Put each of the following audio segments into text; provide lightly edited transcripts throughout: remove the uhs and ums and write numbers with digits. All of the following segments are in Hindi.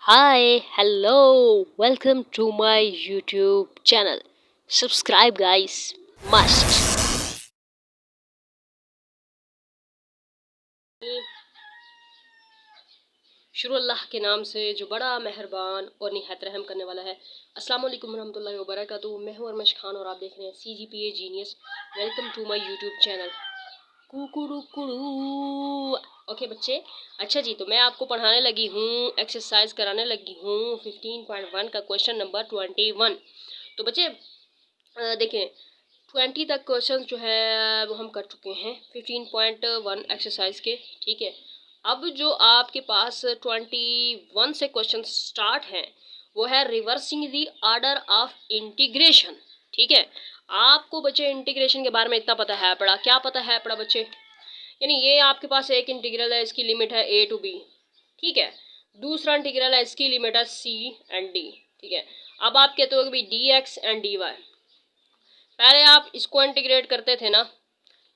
Hi, hello, welcome to my YouTube channel. Subscribe, guys, must. शुरू अल्लाह के नाम से जो बड़ा मेहरबान और निहायत रहम करने वाला है। अस्सलाम वालेकुम रहमतुल्लाहि व बरकातुहू। मैं हूं अरमश खान और आप देख रहे हैं CGPA genius. Welcome to my YouTube channel. कुकुड़ू। ओके बच्चे, अच्छा जी, तो मैं आपको पढ़ाने लगी हूँ, एक्सरसाइज कराने लगी हूँ 15.1 का क्वेश्चन नंबर 21। तो बच्चे देखें, 20 तक क्वेश्चन जो है वो हम कर चुके हैं 15.1 एक्सरसाइज के। ठीक है, अब जो आपके पास 21 से क्वेश्चन स्टार्ट हैं वो है reversing the order of integration. ठीक है, आपको बच्चे इंटीग्रेशन के बारे में इतना पता है पड़ा, क्या पता है पड़ा बच्चे? यानी ये आपके पास एक इंटीग्रल है, इसकी लिमिट है a to b। ठीक है, दूसरा इंटीग्रल है, इसकी लिमिट है c एंड d। ठीक है, अब आप कहते हो कि भाई dx एंड dy, पहले आप इसको इंटीग्रेट करते थे ना,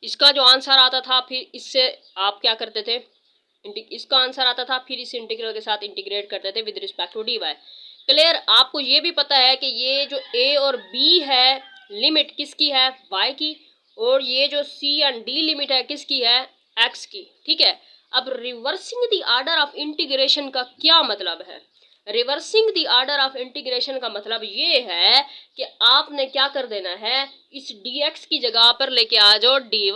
इसका जो आंसर आता था फिर इससे आप क्या करते थे, इसका आंसर आता था फिर इस इंटीग्रल के साथ इंटीग्रेट करते थे with respect to d y. Clear? आपको ये भी पता है कि ये जो a और b है लिमिट किसकी है, y की, और ये जो c एंड d लिमिट है किसकी है, x की। ठीक है, अब reversing the order of integration का क्या मतलब है? Reversing the order of integration का मतलब ये है कि आपने क्या कर देना है, इस dx की जगह पर लेके आ जाओ dy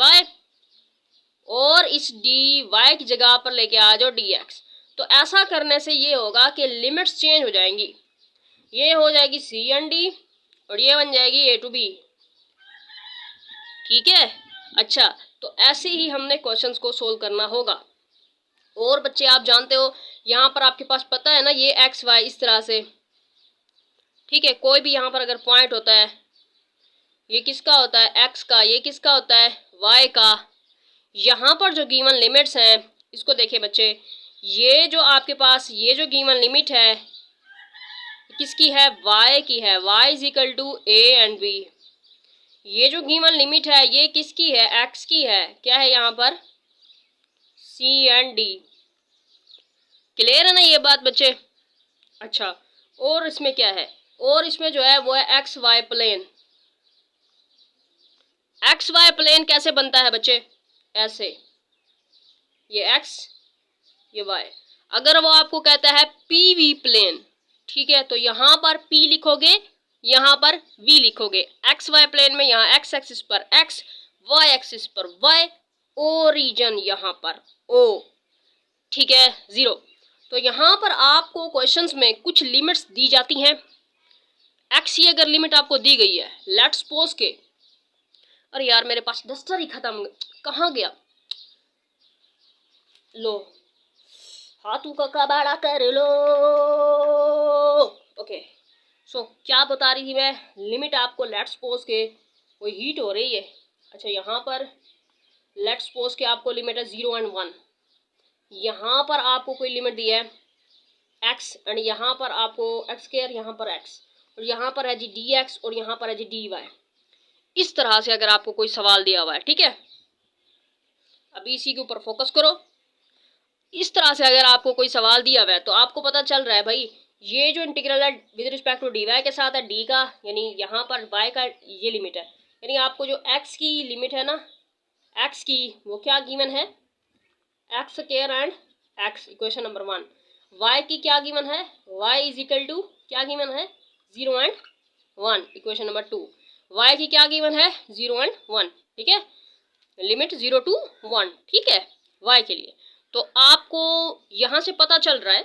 और इस dy की जगह पर लेके आ जाओ dx। तो ऐसा करने से ये होगा कि लिमिट्स चेंज हो जाएंगी, ये हो जाएगी c एंड d और ये बन जाएगी a to b। ठीक है, अच्छा, तो ऐसे ही हमने क्वेश्चंस को सोल्व करना होगा। और बच्चे आप जानते हो यहाँ पर आपके पास पता है ना, ये एक्स वाई इस तरह से। ठीक है, कोई भी यहाँ पर अगर पॉइंट होता है, ये किसका होता है, एक्स का, ये किसका होता है, वाई का। यहाँ पर जो गिवन लिमिट्स हैं इसको देखिए बच्चे, ये जो आपके पास ये जो गिवन लिमिट है किसकी है, वाई की है, y is equal to a and b. ये जो गिवन लिमिट है ये किसकी है, एक्स की है, क्या है यहाँ पर, सी एंड डी। क्लियर है ना ये बात बच्चे? अच्छा, और इसमें क्या है, और इसमें जो है वो है x y plane. X y plane कैसे बनता है बच्चे, ऐसे, ये एक्स ये वाई। अगर वो आपको कहता है पी वी प्लेन, ठीक है, तो यहाँ पर p लिखोगे, यहाँ पर v लिखोगे। एक्स वाई प्लेन में यहाँ x एक्सिस पर x, y एक्सिस पर y, ओरिजिन यहाँ पर o। ठीक है, 0। तो यहाँ पर आपको क्वेश्चंस में कुछ लिमिट्स दी जाती हैं। x की अगर लिमिट आपको दी गई है, लेट्स सपोज के, अरे यार मेरे पास डस्टर ही खत्म, कहाँ गया, लो हाथों का कबाड़ा कर लो। ओके, सो क्या बता रही थी मैं, लिमिट आपको लेट्स सपोज के कोई हीट हो रही है। अच्छा, यहाँ पर लेट्स सपोज के आपको लिमिट है 0 एंड 1। यहाँ पर आपको कोई लिमिट दी है x एंड यहाँ पर आपको x स्क्वायर, यहाँ पर x, और यहाँ पर है जी dx और यहाँ पर है जी dy। इस तरह से अगर आपको कोई सवाल दिया हुआ है, ठीक है, अभी इसी के ऊपर फोकस करो। इस तरह से अगर आपको कोई सवाल दिया हुआ है तो आपको पता चल रहा है भाई ये जो इंटीग्रल है with respect to d y के साथ है d का, यानी यहाँ पर y का ये लिमिट है, यानी आपको जो x की लिमिट है ना, x की वो क्या गिवन है, x square and x, equation number 1। y की क्या गिवन है, y इज इक्वल टू क्या गिवन है, 0 एंड 1, इक्वेशन नंबर 2। y की क्या गिवन है, 0 एंड 1। ठीक है, लिमिट 0 to 1, ठीक है, y के लिए। तो आपको यहां से पता चल रहा है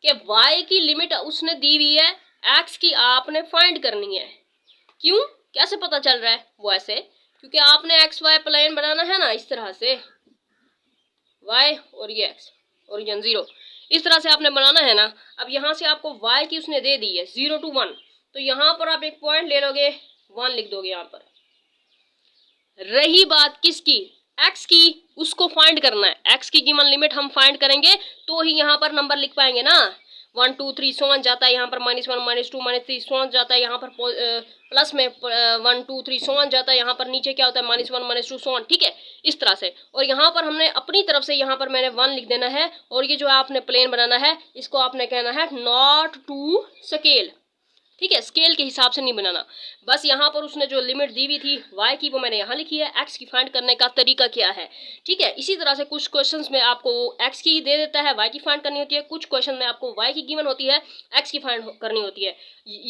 कि y की लिमिट उसने दी हुई है, x की आपने फाइंड करनी है। क्यों, कैसे पता चल रहा है, वो ऐसे, क्योंकि आपने एक्स वाई प्लेन बनाना है ना, इस तरह से y और ये x, ओरिजिन 0, इस तरह से आपने बनाना है ना। अब यहाँ से आपको y की उसने दे दी है 0 to 1, तो यहाँ पर आप एक पॉइंट ले लोगे, 1 लिख दोगे यहाँ पर। रही बात किसकी, x की, उसको फाइंड करना है, x की गिवन लिमिट हम फाइंड करेंगे तो ही यहाँ पर नंबर लिख पाएंगे ना। 1 2 3 सो ऑन जाता है, यहाँ पर -1 -2 -3 सो ऑन जाता है, यहाँ पर प्लस में 1 2 3 सो ऑन जाता है, यहाँ पर नीचे क्या होता है -1 -2 सो ऑन, ठीक है, इस तरह से। और यहाँ पर हमने अपनी तरफ से यहाँ पर मैंने 1 लिख देना है, और ये जो आपने प्लेन बनाना है इसको आपने कहना है नॉट टू स्केल, ठीक है, स्केल के हिसाब से नहीं बनाना। बस यहाँ पर उसने जो लिमिट दी हुई थी y की वो मैंने यहाँ लिखी है, x की फाइंड करने का तरीका क्या है, ठीक है। इसी तरह से कुछ क्वेश्चंस में आपको x की दे देता है, y की फाइंड करनी होती है, कुछ क्वेश्चन में आपको y की गिवन होती है, x की फाइंड करनी होती है।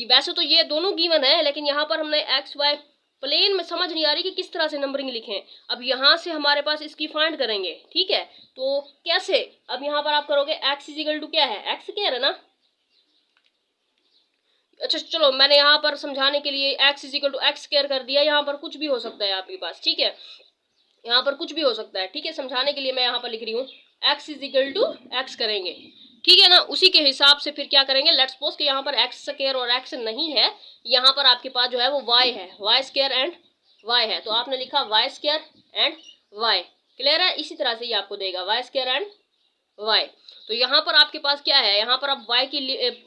वैसे तो ये दोनों गिवन है, लेकिन यहाँ पर हमने x y प्लेन में समझ नहीं आ रही कि किस तरह से नंबरिंग लिखें। अब यहाँ से हमारे पास इसकी फाइंड करेंगे, ठीक है, तो कैसे, अब यहाँ पर आप करोगे x इजिकल टू क्या है, x क्या है ना, अच्छा चलो मैंने यहाँ पर समझाने के लिए x is equal to x square कर दिया, यहाँ पर कुछ भी हो सकता है आपके पास, ठीक है, यहाँ पर कुछ भी हो सकता है, ठीक है, समझाने के लिए मैं यहाँ पर लिख रही हूँ x इजिकल टू एक्स करेंगे, ठीक है ना। उसी के हिसाब से फिर क्या करेंगे, लेट्स सपोज कि यहाँ पर एक्स स्क्वायर और एक्स नहीं है, यहाँ पर आपके पास जो है वो y है, वाई स्क्वायर एंड y है, तो आपने लिखा y square and y, clear है। इसी तरह से ये आपको देगा वाई स्क्वायर एंड y। तो यहाँ पर आपके पास क्या है, यहाँ पर आप y की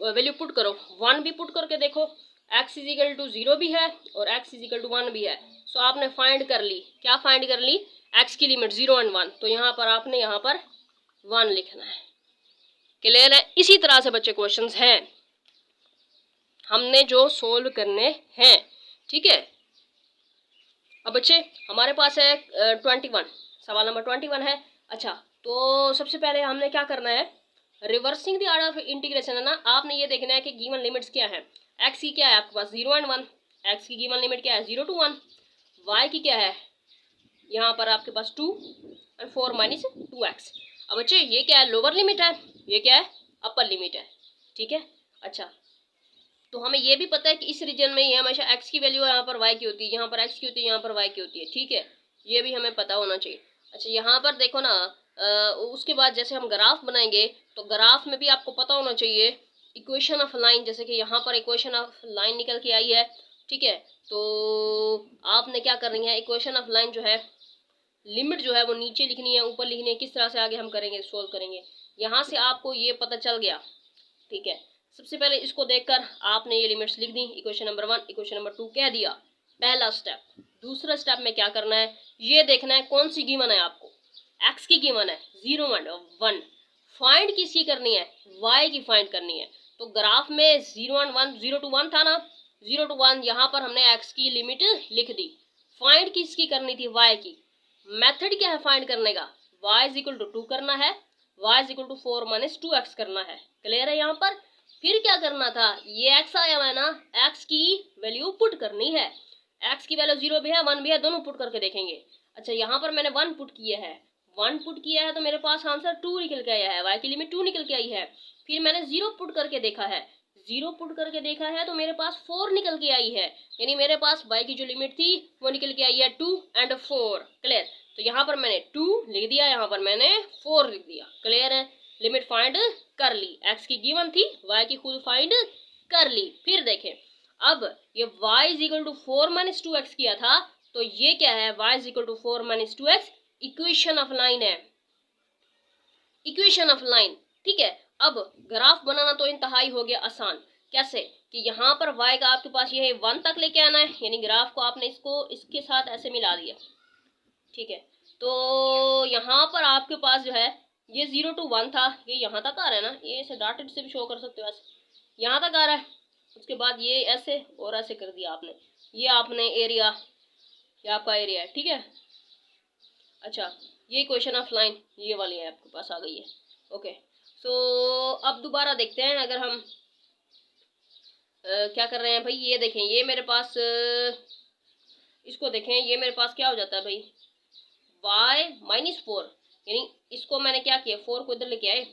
वैल्यू पुट करो, 1 भी पुट करके देखो, x इजिकल टू 0 भी है और x इजिकल टू 1 भी है। सो आपने फाइंड कर ली, क्या फाइंड कर ली, x की लिमिट 0 एंड 1, तो यहाँ पर आपने यहाँ पर 1 लिखना है, क्लियर है। इसी तरह से बच्चे क्वेश्चंस हैं हमने जो सोल्व करने हैं, ठीक है। अब बच्चे हमारे पास है 21, सवाल नंबर 21 है। अच्छा तो सबसे पहले हमने क्या करना है, reversing the order of integration है ना, आपने ये देखना है कि गिवन लिमिट्स क्या है, x की क्या है आपके पास 0 एंड 1, x की गिवन लिमिट क्या है 0 to 1, y की क्या है यहाँ पर आपके पास 2 और 4 माइनस 2x। अब बच्चे ये क्या है, लोअर लिमिट है, ये क्या है अपर लिमिट है, ठीक है। अच्छा तो हमें ये भी पता है कि इस रीजन में ये हमेशा x की वैल्यू यहाँ पर y की होती है, यहाँ पर x की होती है, यहाँ पर y की होती है, ठीक है, ये भी हमें पता होना चाहिए। अच्छा यहाँ पर देखो ना, उसके बाद जैसे हम ग्राफ बनाएंगे तो ग्राफ में भी आपको पता होना चाहिए इक्वेशन ऑफ लाइन, जैसे कि यहाँ पर इक्वेशन ऑफ लाइन निकल के आई है, ठीक है, तो आपने क्या करनी है, इक्वेशन ऑफ लाइन जो है लिमिट जो है वो नीचे लिखनी है, ऊपर लिखनी है, किस तरह से आगे हम करेंगे सोल्व करेंगे, यहाँ से आपको ये पता चल गया, ठीक है। सबसे पहले इसको देखकर आपने ये लिमिट्स लिख दी, इक्वेशन नंबर 1 इक्वेशन नंबर 2 कह दिया, पहला स्टेप। दूसरा स्टेप में क्या करना है, ये देखना है कौन सी गिवन है आपको, x की गिवन है 0 1 1, फाइंड किसकी करनी है, y की फाइंड करनी है। तो ग्राफ में 0 एंड 1 0 to 1 था ना, 0 to 1 यहाँ पर हमने x की लिमिट लिख दी, फाइंड किसकी करनी थी, y की। मेथड क्या है फाइंड करने का, y इज इक्वल टू 2 करना है, y is equal to 4 minus 2x करना है, क्लियर है। यहाँ पर फिर क्या करना था, ये x आया हुआ है ना, x की वैल्यू पुट करनी है, x की वैल्यू 0 भी है 1 भी है, दोनों पुट करके देखेंगे। अच्छा यहाँ पर मैंने 1 पुट किया है, 1 पुट किया है तो मेरे पास आंसर 2 निकल के आया है, y की लिमिट 2 निकल के आई है। फिर मैंने 0 पुट करके देखा है, 0 पुट करके देखा है तो मेरे पास 4 निकल के आई है, यानी मेरे पास y की जो लिमिट थी वो निकल के आई है 2 एंड 4, क्लियर। तो यहाँ पर मैंने 2 लिख दिया, यहाँ पर मैंने 4 लिख दिया, क्लियर है। लिमिट फाइंड कर ली, x की गिवन थी, y की खुद फाइंड कर ली। फिर देखें अब ये y is equal to 4 minus 2x किया था, तो ये क्या है, y is equal to 4 minus 2x, equation of line है, इक्वेशन ऑफ लाइन, ठीक है। अब ग्राफ बनाना तो इंतहाई हो गया आसान, कैसे कि यहाँ पर y का आपके पास ये है 1 तक लेके आना है, यानी ग्राफ को आपने इसको इसके साथ ऐसे मिला दिया, ठीक है। तो यहाँ पर आपके पास जो है ये 0 to 1 था, ये यहाँ तक आ रहा है ना, ये ऐसे डॉटेड से भी शो कर सकते हो, ऐसे यहाँ तक आ रहा है। उसके बाद ये ऐसे और ऐसे कर दिया आपने, ये आपने एरिया, ये आपका एरिया है, ठीक है। अच्छा ये इक्वेशन ऑफ लाइन ये वाली है आपके पास आ गई है, ओके। सो अब दोबारा देखते हैं, अगर हम क्या कर रहे हैं भाई, ये देखें, ये मेरे पास इसको देखें, ये मेरे पास क्या हो जाता है भाई, y माइनस 4, यानी इसको मैंने क्या किया, 4 को इधर लेके आए,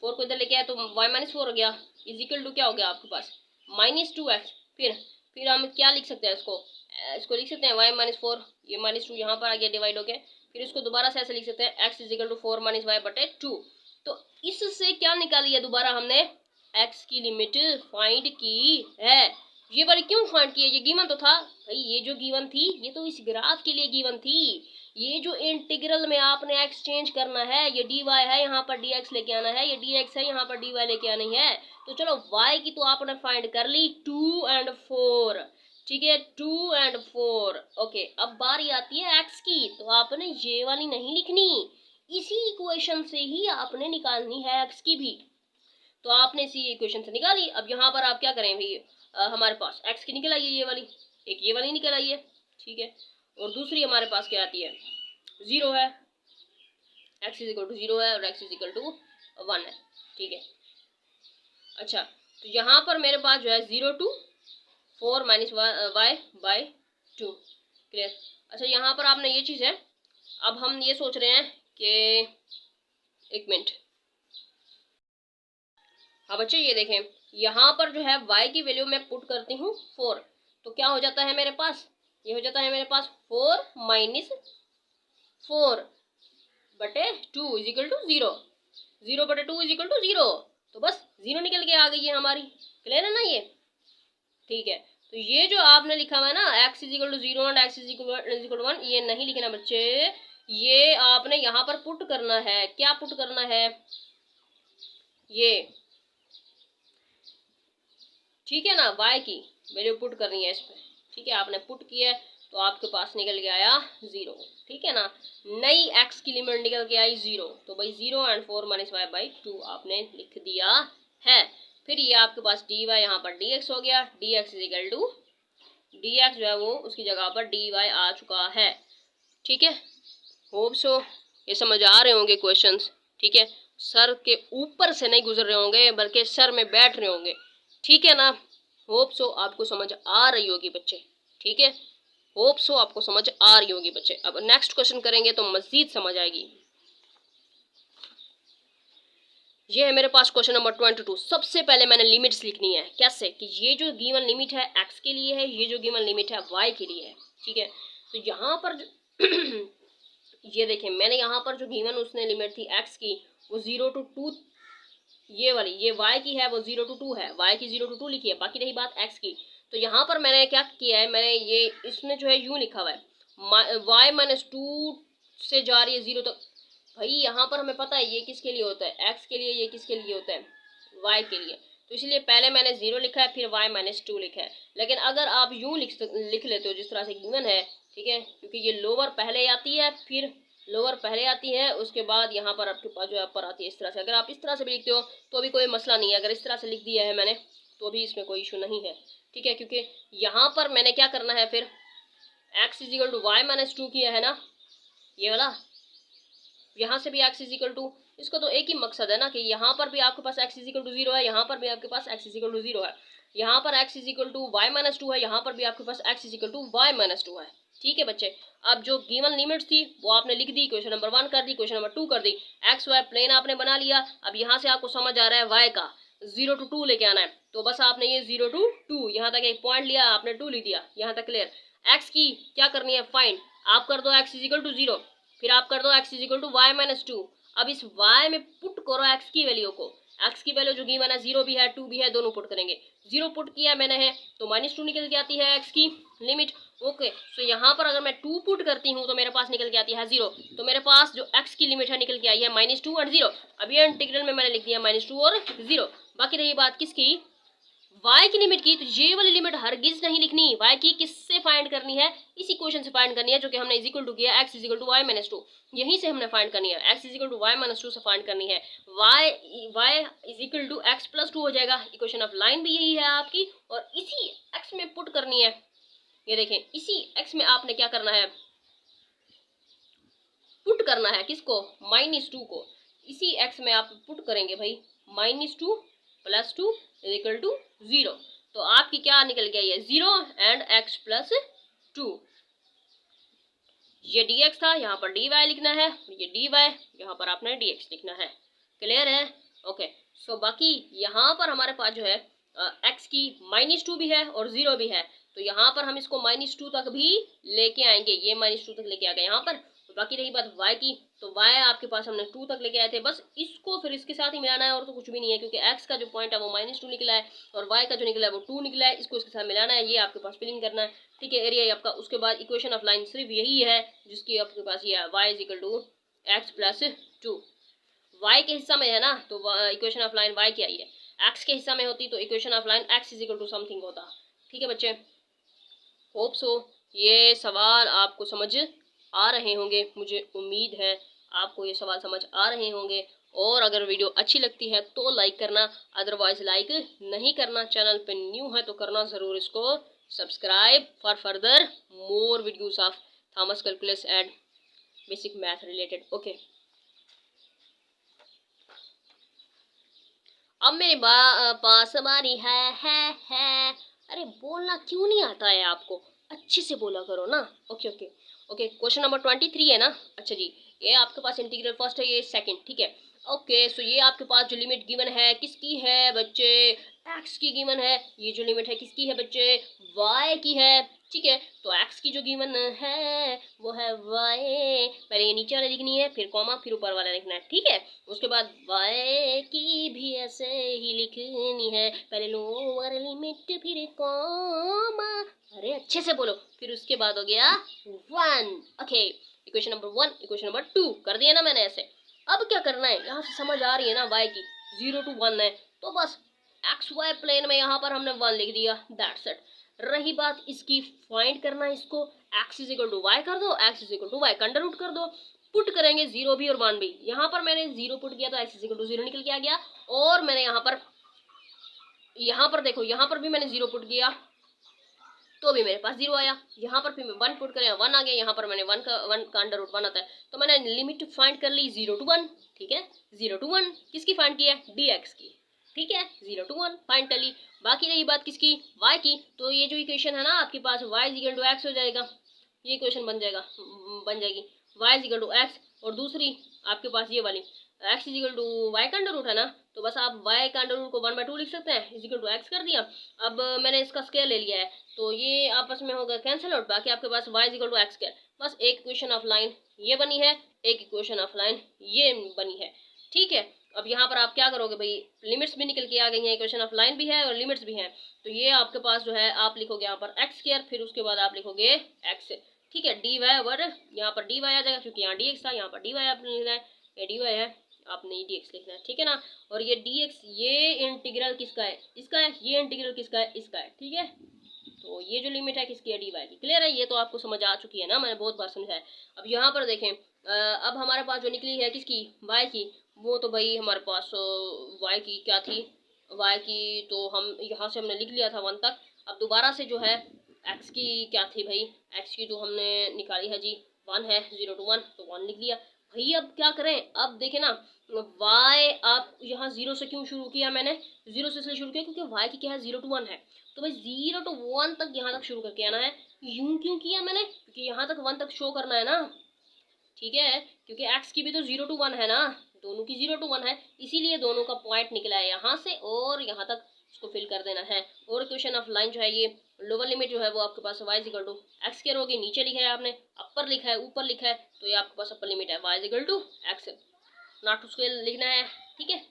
4 को इधर लेके आए तो y माइनस 4 हो गया, इज इक्वल टू क्या हो गया आपके पास माइनस 2x। फिर हम क्या लिख सकते हैं, इसको लिख सकते हैं y माइनस 4, ये माइनस 2 यहाँ पर आ गया डिवाइड होके, फिर इसको दोबारा से ऐसे लिख सकते हैं x is equal to 4 minus y बटे 2। तो इससे क्या निकाली है, दोबारा हमने x की लिमिट फाइंड की है। ये वाली क्यों फाइंड की है, ये गिवन तो था भाई, ये जो गिवन थी ये तो इस ग्राफ के लिए गिवन थी, ये जो इंटीग्रल में आपने एक्स चेंज करना है, ये dy है, यहाँ पर dx लेके आना है, ये dx है, यहाँ पर dy लेके आनी है। तो चलो y की तो आपने फाइंड कर ली 2 और 4, ठीक है, 2 और 4। ओके, अब बारी आती है x की, तो आपने ये वाली नहीं लिखनी, इसी इक्वेशन से ही आपने निकालनी है x की भी। तो आपने इसी इक्वेशन से निकाली। अब यहाँ पर आप क्या करें भाई, हमारे पास x की निकल आई है ये वाली, एक ये वाली निकल आई है, ठीक है, और दूसरी हमारे पास क्या आती है, 0 है, x इज इक्वल टू 0 है और x इज इक्वल टू 1 है, ठीक है। अच्छा, तो यहाँ पर मेरे पास जो है 0 to 4 minus y by 2, clear. अच्छा, यहाँ पर आपने ये चीज़ है, अब हम ये सोच रहे हैं कि एक मिनट, हाँ बच्चे ये देखें, यहाँ पर जो है y की वैल्यू मैं पुट करती हूँ 4, तो क्या हो जाता है मेरे पास, ये हो जाता है मेरे पास 4 माइनस 4 बटे 2 इज इक्वल टू 0, 0 बटे 2 इज इक्वल टू 0, तो बस 0 निकल के आ गई है हमारी, क्लियर है ना ये, ठीक है। तो ये जो आपने लिखा हुआ है ना x is equal to 0 and x is equal to 1, ये नहीं लिखना बच्चे, ये आपने यहाँ पर पुट करना है। क्या पुट करना है, ये, ठीक है ना, y की वैल्यू पुट करनी है इस पे, ठीक है, आपने पुट किया है तो आपके पास निकल के आया 0, ठीक है ना, नई x की लिमिट निकल के आई 0, तो भाई 0 एंड 4 माइनस y बाई 2 आपने लिख दिया है। फिर ये आपके पास dy यहाँ पर dx हो गया, dx is equal to dx जो है वो उसकी जगह पर dy आ चुका है, ठीक है। होप सो ये समझ आ रहे होंगे क्वेश्चंस, ठीक है, सर के ऊपर से नहीं गुजर रहे होंगे बल्कि सर में बैठ रहे होंगे, ठीक है ना। होप सो आपको समझ आ रही होगी बच्चे, ठीक है, होप सो आपको समझ आ रही होगी बच्चे। अब नेक्स्ट क्वेश्चन करेंगे तो मजीद समझ आएगी। ये है मेरे पास क्वेश्चन नंबर 22। सबसे पहले मैंने लिमिट्स लिखनी है, कैसे कि ये जो गिवन लिमिट है x के लिए है, ये जो गिवन लिमिट है y के लिए है, ठीक है। तो यहाँ पर ये देखें, मैंने यहाँ पर जो गिवन उसने लिमिट थी x की वो 0 to 2, ये वाली ये y की है वो 0 to 2 है, y की 0 to 2 लिखी है। बाकी रही बात x की, तो यहाँ पर मैंने क्या किया है, मैंने ये इसमें जो है यूं लिखा हुआ है y माइनस 2 से जा रही है 0 तक। भाई यहाँ पर हमें पता है ये किसके लिए होता है, x के लिए, ये किसके लिए होता है, y के लिए, तो इसलिए पहले मैंने 0 लिखा है फिर y माइनस 2 लिखा है। लेकिन अगर आप यूं लिख लेते हो जिस तरह से गिवन है, ठीक है, क्योंकि ये लोअर पहले आती है, फिर लोअर पहले आती है, उसके बाद यहाँ पर आपके पास जो है अपर आती है, इस तरह से अगर आप इस तरह से भी लिखते हो तो भी कोई मसला नहीं है। अगर इस तरह से लिख दिया है मैंने तो भी इसमें कोई इशू नहीं है, ठीक है, क्योंकि यहाँ पर मैंने क्या करना है, फिर x is equal to y minus 2 किया है ना ये वाला, यहाँ से भी x इज इक्वल टू, इसको तो एक ही मकसद है ना कि यहाँ पर भी आपके पास x इज इक्वल टू 0 है, यहाँ पर भी आपके पास x इज इक्वल टू 0 है, यहाँ पर x is equal to y minus 2 है, यहाँ पर भी आपके पास x is equal to y minus 2 है, ठीक है बच्चे। अब जो गिवन लिमिट्स थी वो आपने लिख दी, क्वेश्चन नंबर 1 कर दी, क्वेश्चन नंबर 2 कर दी, एक्स वाई प्लेन आपने बना लिया। अब यहाँ से आपको समझ आ रहा है y का 0 to 2 लेके आना है, तो बस आपने ये 0 to 2 यहाँ तक एक पॉइंट लिया, आपने 2 लिख दिया, यहाँ तक क्लियर। x की क्या करनी है फाइंड, आप कर दो x इज इक्वल टू 0, फिर आप कर दो x is equal to y minus 2। अब इस y में पुट करो x की वैल्यू को, x की वैल्यू जो गिवन है 0 भी है 2 भी है, दोनों पुट करेंगे। 0 पुट किया मैंने है तो माइनस 2 निकल के आती है x की लिमिट, ओके। तो यहाँ पर अगर मैं 2 पुट करती हूँ तो मेरे पास निकल के आती है 0, तो मेरे पास जो x की लिमिट है निकल के आई है माइनस 2 और 0। अब ये इंटीग्रल में मैंने लिख दिया माइनस 2 और 0। बाकी रही बात किसकी, y की लिमिट की, तो ये वाली लिमिट हरगिज नहीं लिखनी, y की किससे फाइंड करनी है, इसी क्वेश्चन से फाइंड करनी है जो कि हमने इज इक्वल टू किया x is equal to y minus 2, यहीं से हमने फाइंड करनी है, x is equal to y minus 2 से फाइंड करनी है, y is equal to x plus 2 हो जाएगा। इक्वेशन ऑफ लाइन भी यही है आपकी, और इसी x में पुट करनी है। ये देखें, इसी x में आपने क्या करना है, पुट करना है किसको, माइनस 2 को, इसी x में आप पुट करेंगे भाई, minus 2 plus 2 is equal to 0, तो आपकी क्या निकल गया, ये 0 एंड x प्लस 2। ये dx था, यहाँ पर dy लिखना है, ये dy, यहाँ पर आपने dx लिखना है, क्लियर है, ओके। सो बाकी यहाँ पर हमारे पास जो है x की माइनस 2 भी है और 0 भी है, तो यहाँ पर हम इसको माइनस 2 तक भी लेके आएंगे, ये माइनस 2 तक लेके आ गए यहाँ पर, बाकी रही बात y की, तो y आपके पास हमने 2 तक लेके आए थे, बस इसको फिर इसके साथ ही मिलाना है और तो कुछ भी नहीं है, क्योंकि x का जो पॉइंट है वो -2 निकला है और y का जो निकला है वो 2 निकला है, इसको इसके साथ मिलाना है, ये आपके पास फिलिंग करना है, ठीक है। एरिया आपका, उसके बाद इक्वेशन ऑफ लाइन सिर्फ यही है जिसकी आपके पास ये है y = x + 2। y के हिस्सा में है ना, तो इक्वेशन ऑफ लाइन y की आई है, x के हिस्सा में होती तो equation of line x = something होता, ठीक है बच्चे। होप सो ये सवाल आपको समझ आ रहे होंगे, मुझे उम्मीद है आपको ये सवाल समझ आ रहे होंगे। और अगर वीडियो अच्छी लगती है तो लाइक करना, अदरवाइज लाइक नहीं करना। चैनल पे न्यू है तो करना ज़रूर इसको subscribe for further more videos of Thomas calculus and basic math related. Okay, अब मेरे पास बारी है। अरे बोलना क्यों नहीं आता है आपको, अच्छे से बोला करो ना। Okay okay okay, question number 23 है ना। अच्छा जी, ये आपके पास इंटीग्रल फर्स्ट है, ये सेकंड, ठीक है। ओके, सो ये आपके पास जो लिमिट गिवन है किसकी है बच्चे, एक्स की गिवन है। ये जो लिमिट है किसकी है बच्चे, वाई की है, ठीक है। तो एक्स की जो गिवन है वो है वाई, पहले ये नीचे वाले लिखनी है, फिर कॉमा, फिर ऊपर वाला लिखना है, ठीक है। उसके बाद वाई की भी ऐसे ही लिखनी है, पहले लोअर लिमिट फिर कॉमा, अरे अच्छे से बोलो, फिर उसके बाद हो गया 1। Okay, equation number 1, equation number 2 कर दिया ना मैंने ऐसे। अब क्या करना है, यहाँ से समझ आ रही है ना, y की 0 to 1 है, तो बस एक्स वाई प्लेन में यहाँ पर हमने 1 लिख दिया, दैट्स इट। रही बात इसकी फाइंड करना, इसको x = y कर दो, x = y का अंडर रूट कर दो, पुट करेंगे 0 भी और 1 भी। यहाँ पर मैंने 0 पुट किया तो x = 0 निकल के आ गया, और मैंने यहाँ पर देखो, यहाँ पर भी मैंने 0 पुट किया तो भी मेरे पास 0 आया। यहाँ पर फिर मैं 1 पुट करें, 1 आ गया। यहाँ पर मैंने 1 का अंडर रूट 1 आता है, तो मैंने लिमिट फाइंड कर ली 0 to 1, ठीक है। 0 to 1 किसकी फाइंड की है, dx की, ठीक है। 0 to 1 फाइंड कर ली। बाकी रही बात किसकी, y की, तो ये जो इक्वेशन है ना आपके पास y = x हो जाएगा, ये इक्वेशन बन जाएगी y = x, और दूसरी आपके पास ये वाली x = y का अंडर रूट है ना, तो बस आप y का अंडर रूट को 1/2 लिख सकते हैं, x कर दिया। अब मैंने इसका स्केयर ले लिया है, तो ये आपस में होगा कैंसिल आउट, बाकी आपके पास y = x²। बस एक इक्वेशन ऑफ लाइन ये बनी है, एक इक्वेशन ऑफ लाइन ये बनी है, ठीक है। अब यहाँ पर आप क्या करोगे भाई, लिमिट्स भी निकल के आ गई हैं, इक्वेशन ऑफ लाइन भी है और लिमिट्स भी हैं, तो ये आपके पास जो है आप लिखोगे यहाँ पर x², फिर उसके बाद आप लिखोगे x, ठीक है। dy ओवर यहाँ पर dy आ जाएगा, क्योंकि यहाँ dx था, यहाँ पर dy आपने लिखना है, ये dy है, आपने dx लिखना है, ठीक है ना। और ये dx, ये इंटीग्रल किसका है, इसका है, ये इंटीग्रल किसका है, इसका है, ठीक है। तो ये जो लिमिट है किसकी है, dy की। क्लियर है, ये तो आपको समझ आ चुकी है ना, मैंने बहुत बार समझाया। अब यहाँ पर देखें, अब हमारे पास जो निकली है किसकी, y की, वो तो भाई हमारे पास y की क्या थी, y की तो हम यहाँ से हमने लिख लिया था 1 तक। अब दोबारा से जो है x की क्या थी भाई, x की तो हमने निकाली है जी 1 है, 0 to 1, तो 1 लिख लिया भाई। अब क्या करें, अब देखें ना, y आप यहाँ 0 से क्यों शुरू किया, मैंने 0 से इसलिए शुरू किया क्योंकि y की क्या है, 0 to 1 है, तो भाई 0 to 1 तक यहाँ तक शुरू करके आना है। यूं क्यों किया मैंने, क्योंकि यहाँ तक 1 तक शो करना है ना, ठीक है, क्योंकि x की भी तो 0 to 1 है ना, दोनों की 0 to 1 है, इसीलिए दोनों का पॉइंट निकला है यहाँ से और यहाँ तक इसको फिल कर देना है। और इक्वेशन ऑफ लाइन जो है, ये लोअर लिमिट जो है वो आपके पास y = x² होगी, नीचे लिखा है आपने, अपर लिखा है, ऊपर लिखा है, तो ये आपके पास अपर लिमिट है y = x, not to scale लिखना है, ठीक है।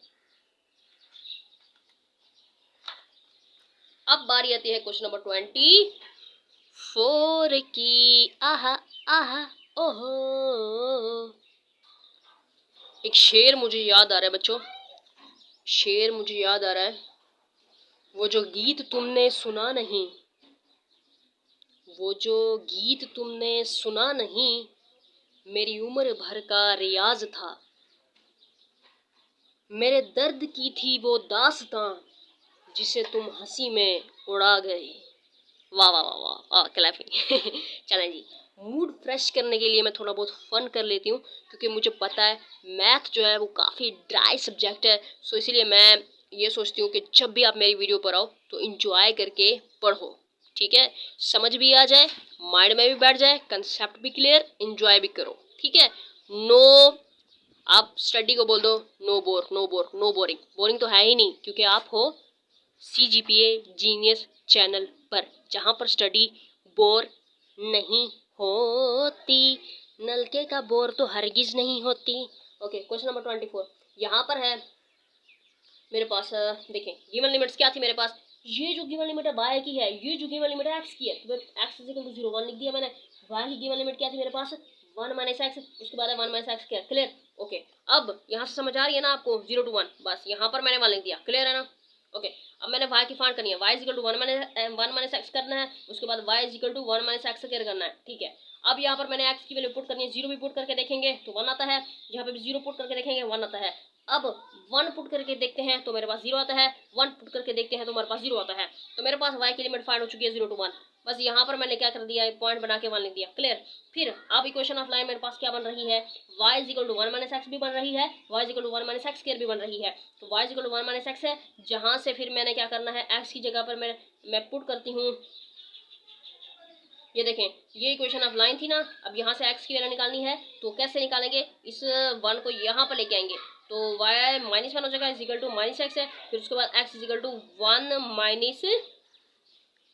अब बारी आती है क्वेश्चन नंबर 24 की। आहा आहा ओहो, एक शेर मुझे याद आ रहा है बच्चों, शेर मुझे याद आ रहा है, वो जो गीत तुमने सुना नहीं, वो जो गीत तुमने सुना नहीं, मेरी उम्र भर का रियाज था, मेरे दर्द की थी वो दास्तां, जिसे तुम हंसी में उड़ा गए। वाह वाह वाह वाह, क्लैपिंग। चलें जी, मूड फ्रेश करने के लिए मैं थोड़ा बहुत फन कर लेती हूँ, क्योंकि मुझे पता है मैथ जो है वो काफ़ी ड्राई सब्जेक्ट है, सो इसीलिए मैं ये सोचती हूँ कि जब भी आप मेरी वीडियो पर आओ तो इंजॉय करके पढ़ो, ठीक है, समझ भी आ जाए, माइंड में भी बैठ जाए, कंसेप्ट भी क्लियर, इंजॉय भी करो, ठीक है। नो, आप स्टडी को बोल दो no bore, no bore, no boring, boring तो है ही नहीं, क्योंकि आप हो CGPA जीनियस चैनल पर, जहाँ पर स्टडी बोर नहीं होती। नलके का बोर तो हरगिज नहीं होती। Okay, question number 24। यहाँ पर है मेरे पास, देखें गिवन लिमिट्स क्या थी मेरे पास, ये जो गिवन लिमिट है y की है, ये जो गिवन लिमिट है x की है, तो x इज इक्वल टू 0 1 लिख दिया मैंने। y की गिवन लिमिट क्या थी मेरे पास, 1 माइनस एक्स, उसके बाद है 1 माइनस एक्स, क्लियर। ओके, अब यहाँ से समझ आ रही है ना आपको, 0 to 1, बस यहाँ पर मैंने 1 लिख दिया, क्लियर है ना। ओके, अब मैंने y की फाइंड करनी है, y is equal to 1 minus x करना है, उसके बाद y is equal to 1 minus x करना है, ठीक है। अब यहाँ पर मैंने x की वैल्यू पुट करनी है, 0 भी पुट करके देखेंगे तो 1 आता है, यहाँ पे भी 0 पुट करके देखेंगे 1 आता है। अब 1 पुट करके देखते हैं तो मेरे पास 0 आता है, 1 पुट करके देखते हैं तो मेरे पास 0 आता है, तो मेरे पास y की लिमिट फाइंड हो चुकी है 0 to 1। बस यहाँ पर मैंने क्या कर दिया, पॉइंट बना के 1 लिख दिया, क्लियर। फिर अब इक्वेशन ऑफ लाइन मेरे पास क्या बन रही है, y is equal to 1 minus x भी बन रही है, y is equal to 1 minus x भी बन रही है, तो y is equal to 1 minus x है, जहाँ से फिर मैंने क्या करना है, x की जगह पर मैं पुट करती हूँ, ये देखें ये इक्वेशन ऑफ लाइन थी ना। अब यहाँ से x की वैल्यू निकालनी है, तो कैसे निकालेंगे, इस 1 को यहाँ पर लेके आएंगे, तो y माइनस 1 हो जाएगा, is equal to minus x है, फिर उसके बाद x is equal to 1 minus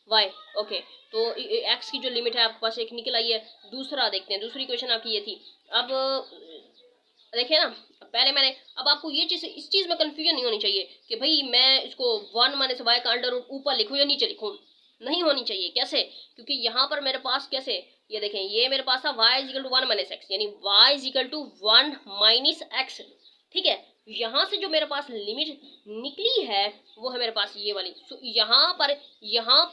y। Okay, तो x की जो लिमिट है आपके पास एक निकल आई है। दूसरा देखते हैं, दूसरी इक्वेशन आपकी ये थी। अब देखिए ना, पहले मैंने, अब आपको ये चीज़, इस चीज़ में कंफ्यूजन नहीं होनी चाहिए कि भाई मैं इसको 1 माइनस वाई का अंडर रूट ऊपर लिखूँ या नीचे लिखूँ, नहीं होनी चाहिए। कैसे, क्योंकि यहाँ पर मेरे पास कैसे, ये देखें ये मेरे पास था y is equal to 1 minus x, यानी y is equal to 1 minus x, ठीक है। यहाँ से जो मेरे पास लिमिट निकली है वो है मेरे पास ये वाली। तो यहाँ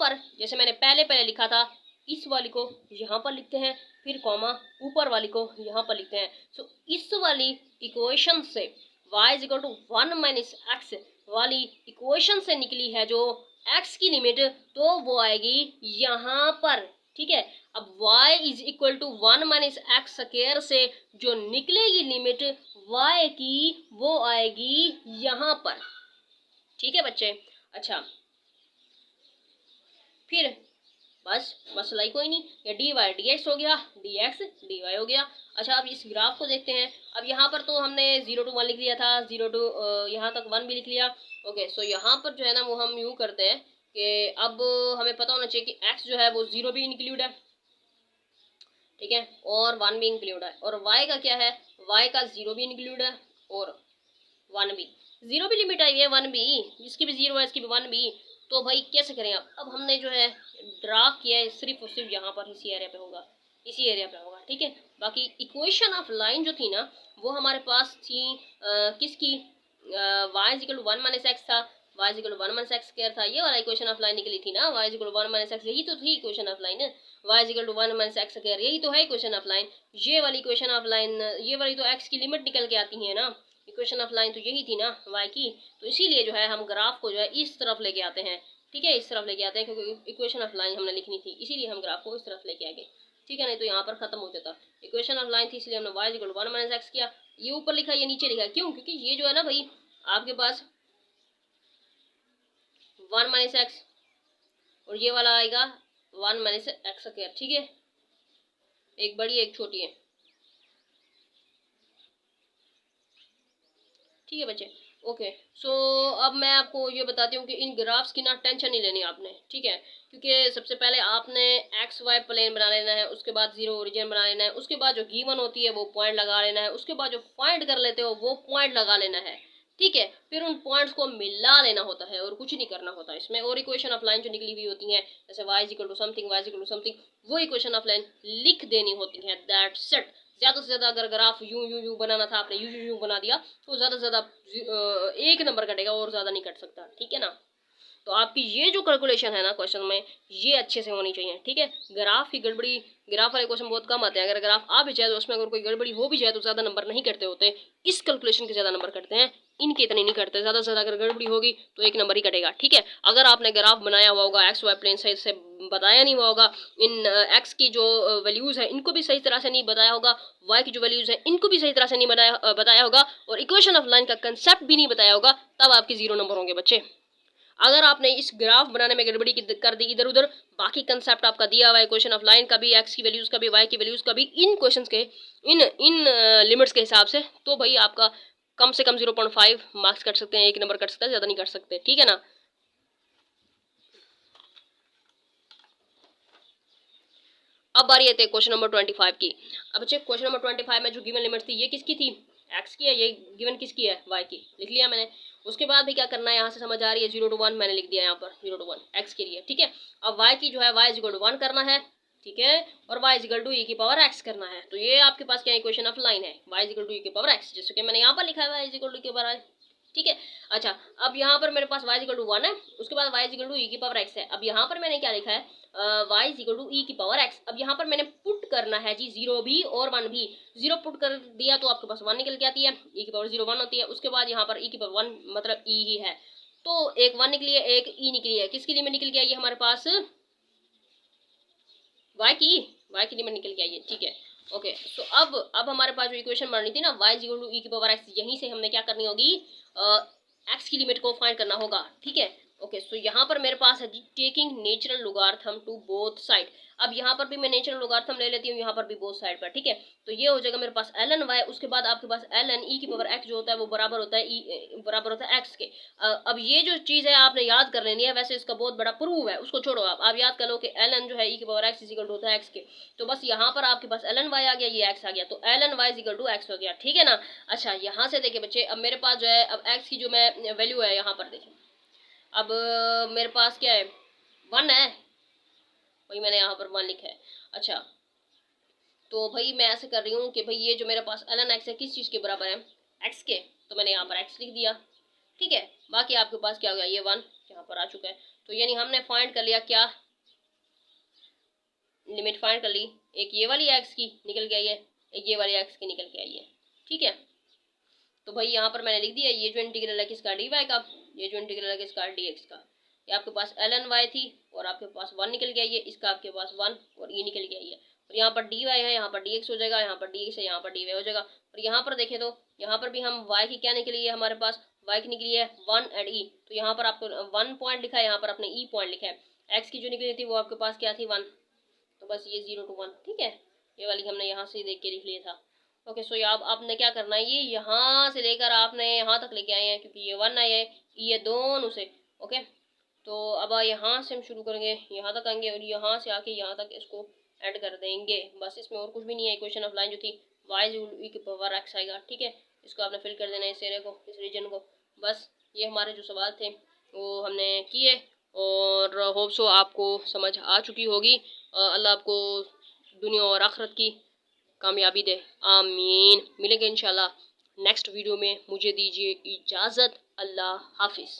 पर जैसे मैंने पहले लिखा था, इस वाली को यहाँ पर लिखते हैं, फिर कॉमा ऊपर वाली को यहाँ पर लिखते हैं। सो इस वाली इक्वेशन से y is equal to 1 minus x वाली इक्वेशन से निकली है जो x की लिमिट, तो वो आएगी यहाँ पर, ठीक है। अब y is equal to 1 minus x square से जो निकलेगी लिमिट y की, वो आएगी यहाँ पर, ठीक है बच्चे। अच्छा, फिर बस मसला ही कोई नहीं, या डी वाई डी एक्स हो गया, डी एक्स डी वाई हो गया। अच्छा, अब इस ग्राफ को देखते हैं। अब यहाँ पर तो हमने 0 to 1 लिख लिया था, 0 to यहाँ तक 1 भी लिख लिया। ओके, सो यहाँ पर जो है ना वो हम यूँ करते हैं कि अब हमें पता होना चाहिए कि x जो है वो 0 भी इंक्लूड है, ठीक है, और 1 भी इंक्लूड है, और y का क्या है, y का 0 भी इंक्लूड है और 1 भी, 0 भी लिमिट आई है, 1 भी, जिसकी भी 0 है इसकी भी 1 भी। तो भाई कैसे करें, अब हमने जो है ड्रा किया है सिर्फ और सिर्फ यहाँ पर इसी एरिया पे होगा, इसी एरिया पे होगा, ठीक है। बाकी इक्वेशन ऑफ लाइन जो थी ना वो हमारे पास थी किसकी, y is equal to 1 minus x था, y is equal to 1 minus x square था, ये वाला इक्वेशन ऑफ लाइन निकली थी ना, y is equal to 1 minus x, यही तो थी equation of line, y is equal to 1 minus x square, यही तो है इक्वेशन ऑफ लाइन। ये वाली इक्वेशन ऑफ लाइन, ये वाली तो x की लिमिट निकल के आती है ना, इक्वेशन ऑफ लाइन तो यही थी ना y की, तो इसीलिए जो है हम ग्राफ को जो है इस तरफ लेके आते हैं, ठीक है, इस तरफ लेके आते हैं, क्योंकि इक्वेशन ऑफ लाइन हमने लिखनी थी, इसीलिए हम ग्राफ को इस तरफ लेके आ गए, ठीक है। नहीं तो यहाँ पर खत्म हो जाता, इक्वेशन ऑफ लाइन थी इसलिए हमने y is equal to 1 minus x किया, ये ऊपर लिखा ये नीचे लिखा, क्यों, क्योंकि ये जो है ना भाई आपके पास 1 माइनस एक्स और ये वाला आएगा 1 माइनस एक्स स्क्वायर, ठीक है, एक बड़ी एक छोटी है, ठीक है बच्चे। ओके, सो अब मैं आपको ये बताती हूँ कि इन ग्राफ्स की ना टेंशन नहीं लेनी आपने, ठीक है, क्योंकि सबसे पहले आपने एक्स वाई प्लेन बना लेना है, उसके बाद जीरो ओरिजिन बना लेना है, उसके बाद जो गिवन होती है वो पॉइंट लगा लेना है, उसके बाद जो फाइंड कर लेते हो वो पॉइंट लगा लेना है, ठीक है। फिर उन पॉइंट्स को मिला लेना होता है और कुछ नहीं करना होता इसमें। और इक्वेशन ऑफ लाइन जो निकली हुई होती है, जैसे y is equal to something, y is equal to something, वो इक्वेशन ऑफ लाइन लिख देनी होती है, दैट्स इट। ज़्यादा से ज़्यादा अगर ग्राफ यूं बनाना था आपने, यूं बना दिया तो ज़्यादा से ज़्यादा 1 नंबर कटेगा और ज़्यादा नहीं कट सकता, ठीक है ना। तो आपकी ये जो कैलकुलेशन है ना क्वेश्चन में, ये अच्छे से होनी चाहिए, ठीक है। ग्राफ की गड़बड़ी, ग्राफ वाले क्वेश्चन बहुत कम आते हैं, अगर ग्राफ आ भी जाए तो उसमें अगर कोई गड़बड़ी हो भी जाए तो ज़्यादा नंबर नहीं कटते होते, इस कैलकुलेशन के ज़्यादा नंबर कटते हैं, इनके इतने नहीं कटते। ज़्यादा से ज़्यादा अगर गड़बड़ी होगी तो 1 नंबर ही कटेगा, ठीक है। अगर आपने ग्राफ बनाया हुआ होगा, एक्स वाई प्लेन सही से बताया नहीं हुआ होगा, इन एक्स की जो वैल्यूज़ है इनको भी सही तरह से नहीं बताया होगा, वाई की जो वैल्यूज़ है इनको भी सही तरह से नहीं बताया होगा, और इक्वेशन ऑफ लाइन का कंसेप्ट भी नहीं बताया होगा, तब आपके 0 नंबर होंगे बच्चे। अगर आपने इस ग्राफ बनाने में गड़बड़ी कर दी इधर उधर, बाकी कंसेप्ट आपका दिया हुआ है क्वेश्चन ऑफ लाइन का भी, एक्स की वैल्यूज़ का भी, वाई की वैल्यूज़ का भी, इन क्वेश्चंस के इन लिमिट्स के हिसाब से, तो भाई आपका कम से कम 0.5 मार्क्स कट सकते हैं, 1 नंबर कट सकता है, ज़्यादा नहीं कट सकते, ठीक है ना। अब बारी आती है क्वेश्चन नंबर 25 की। अब बच्चे क्वेश्चन नंबर 25 में जो गिवन लिमिट थी ये किसकी थी, एक्स की है, ये गिवन किसकी है, वाई की, लिख लिया मैंने। उसके बाद भी क्या करना है, यहाँ से समझ आ रही है 0 to 1 मैंने लिख दिया यहाँ पर 0 to 1 एक्स के लिए, ठीक है। अब वाई की जो है y इक्वल टू 1 करना है, ठीक है, और y इक्वल टू e की पावर x करना है। तो ये आपके पास क्या इक्वेशन ऑफ लाइन है, y इक्वल टू e की पावर x, जैसे कि मैंने यहाँ पर लिखा है y इक्वल टू e की पावर, ठीक है। अच्छा, अब यहाँ पर मेरे पास y इक्वल टू 1 है, उसके बाद y इक्वल टू e की पावर x है। अब यहाँ पर मैंने क्या लिखा है, y इक्वल टू e की पावर x। अब यहाँ पर मैंने पुट करना है जी 0 भी और 1 भी। 0 पुट कर दिया तो आपके पास 1 निकल के आती है, e की पावर 0 1 होती है। उसके बाद यहाँ पर e की पावर 1 मतलब e ही है, तो एक 1 निकली है, एक e निकली है। किसकी लिमिट निकल के आई है हमारे पास, y की लिमिट निकल के आई है, ठीक है। ओके, सो अब हमारे पास जो इक्वेशन बन रही थी ना y इक्वल टू e की पावर x, यहीं से हमने क्या करनी होगी, x की लिमिट को फाइंड करना होगा, ठीक है। ओके, सो यहाँ पर मेरे पास है taking natural logarithm to both side. अब यहाँ पर भी मैं नेचुरल लोगार्थम ले लेती हूँ, यहाँ पर भी बोथ साइड पर, ठीक है। तो ये हो जाएगा मेरे पास ln y, उसके बाद आपके पास ln e की पावर x जो होता है वो बराबर होता है x के। अब ये जो चीज़ है आपने याद कर लेनी है, वैसे इसका बहुत बड़ा प्रूव है, उसको छोड़ो, आप याद कर लो कि ln जो है e की पावर x इक्वल टू होता है x के। तो बस यहाँ पर आपके पास ln y आ गया, ये x आ गया, तो ln y equal to x हो गया, ठीक है ना। अच्छा, यहाँ से देखिए बच्चे, अब मेरे पास जो है, अब x की जो मैं वैल्यू है यहाँ पर देखिए, अब मेरे पास क्या है, 1 है, वही मैंने यहाँ पर 1 लिखा है। अच्छा, तो भाई मैं ऐसे कर रही हूँ कि भाई ये जो मेरे पास ln x है किस चीज़ के बराबर है, x के, तो मैंने यहाँ पर x लिख दिया, ठीक है। बाकी आपके पास क्या हो गया, ये 1 यहाँ पर आ चुका है। तो यानी हमने फाइंड कर लिया, क्या लिमिट फाइंड कर ली, एक ये वाली x की निकल के आई है, एक ये वाली x की निकल के आई है, ठीक है। तो भाई यहाँ पर मैंने लिख दिया, ये जो इंटीग्रल है किसका, dy का, ये जो इंटीग्रल है किसका, dx का। ये आपके पास ln y थी और आपके पास 1 निकल के आई है, इसका आपके पास 1 और ये निकल के आई है। और यहाँ पर dy है, यहाँ पर dx हो जाएगा, यहाँ पर dx है, यहाँ पर dy हो जाएगा। और यहाँ पर देखें तो यहाँ पर भी हम y की क्या निकली है, हमारे पास y की निकली है 1 एंड e। तो यहाँ पर आपको 1 पॉइंट लिखा है, यहाँ पर आपने e पॉइंट लिखा है। x की जो निकली थी वो आपके पास क्या थी, 1, तो बस ये 0 to 1, ठीक है। ये वाली हमने यहाँ से देख के लिख लिया था। ओके, सो अब आपने क्या करना है, ये यहाँ से लेकर आपने यहाँ तक लेके आए हैं, क्योंकि ये 1 है, ये दोनों से। ओके, तो अब यहाँ से हम शुरू करेंगे, यहाँ तक आएंगे और यहाँ से आके यहाँ तक इसको ऐड कर देंगे, बस इसमें और कुछ भी नहीं है। इक्वेशन ऑफ लाइन जो थी y e की पावर x आएगा, ठीक है। इसको आपने फिल कर देना है, इस एरिया को, इस रीजन को। बस ये हमारे जो सवाल थे वो हमने किए, और होप सो आपको समझ आ चुकी होगी। अल्लाह आपको दुनिया और आखिरत की कामयाबी दे, आमीन। मिलेंगे इंशाल्लाह नेक्स्ट वीडियो में, मुझे दीजिए इजाज़त, अल्लाह हाफिज़।